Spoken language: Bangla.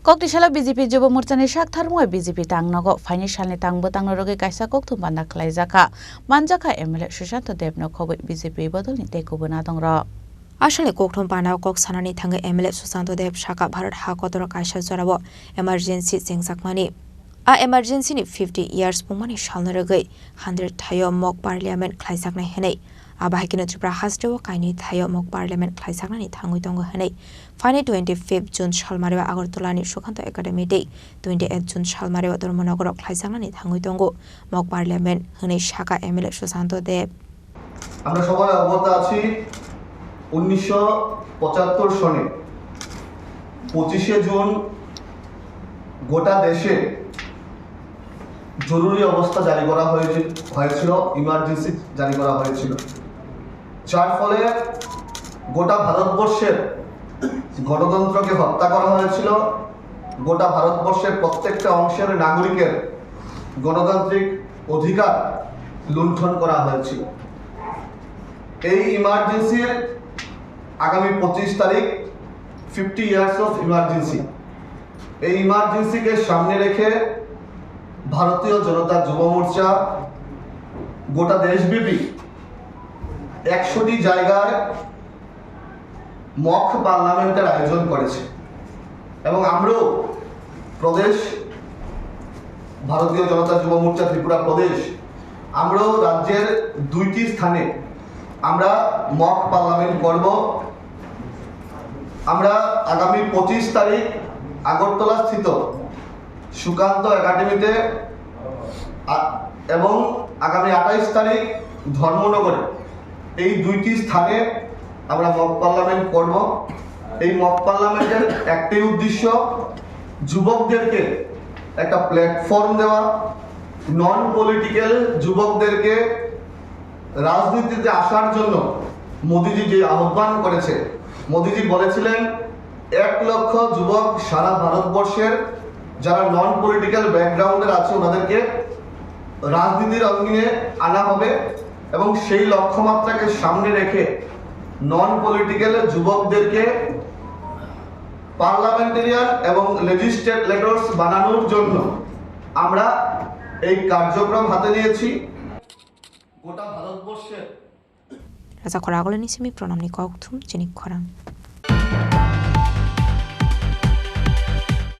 Koktishala BJP Jobo Murchani Shak Tharmoy BJP Tangnogo Financial Tangbo Tangnoge Kaisa Koktum Banda Klaijaka Manjaka MLA Shushanto Debno Kobe BJP Bodol ni Tekubuna Dongro Ashale Koktum Bana Kok Sanani Tanga MLA Susanto Deb Shaka Bharat Hakotoro Kaisa Zorabo Emergency Sengsakmani A emergency ni 50 years Pumani Shalnaragai 100 Thayo Mok Parliament Klaisakna Henei Abahikino Tripura Hasdewo Kaini Thayo Mok Parliament Klaisakna ni Thangui Tongo Henei Fine 25 June Shalmarewa Agartolani Shukanto Academy Day 28 June Shalmarewa Dormonogoro Klaisakna ni Thangui Tongo Mok Parliament Henei Shaka MLA Susanto Deb আমরা সবাই অবগত আছি 1975 সনে 25 জুন গোটা দেশে জরুরি অবস্থা জারি করা হয়েছিল ইমার্জেন্সি জারি করা হয়েছিল যার ফলে গোটা ভারতবর্ষের গণতন্ত্রকে হত্যা করা হয়েছিল গোটা ভারতবর্ষের প্রত্যেকটা অংশের নাগরিকের গণতান্ত্রিক অধিকার লুণ্ঠন করা হয়েছিল এই ইমার্জেন্সির আগামী 25 তারিখ 50 ইয়ার্স অফ ইমার্জেন্সি এই ইমার্জেন্সিকে সামনে রেখে ভারতীয় জনতা যুব মোর্চা গোটা দেশব্যাপী 100টি জায়গায় মক পার্লামেন্টের আয়োজন করেছে এবং আমরাও প্রদেশ ভারতীয় জনতা যুব মোর্চা ত্রিপুরা প্রদেশ আমরাও রাজ্যের 2টি স্থানে আমরা মক পার্লামেন্ট করব আমরা আগামী 25 তারিখ আগরতলা স্থিত সুকান্ত একাডেমিতে এবং আগামী 28 তারিখ ধর্মনগরে এই 2টি স্থানে আমরা মক পার্লামেন্ট করব এই মক পার্লামেন্টের একটাই উদ্দেশ্য যুবকদেরকে একটা প্ল্যাটফর্ম দেওয়া নন পলিটিক্যাল যুবকদেরকে রাজনীতিতে আসার জন্য মোদিজি যে আহ্বান করেছে মোদিজি বলেছিলেন 1 লক্ষ যুবক সারা ভারতবর্ষের যারা নন পলিটিক্যাল ব্যাকগ্রাউন্ডের আছে ওনাদেরকে রাজনীতির অঙ্গনে আনা হবে এবং সেই লক্ষ্যমাত্রাকে সামনে রেখে নন পলিটিক্যাল যুবকদেরকে পার্লামেন্টারিয়ান এবং লেজিসলেটরস বানানোর জন্য আমরা এই কার্যক্রম হাতে নিয়েছি গোটা ভারতবর্ষের Raja Koragolani Simi Pronamni Koktum Jenik Korang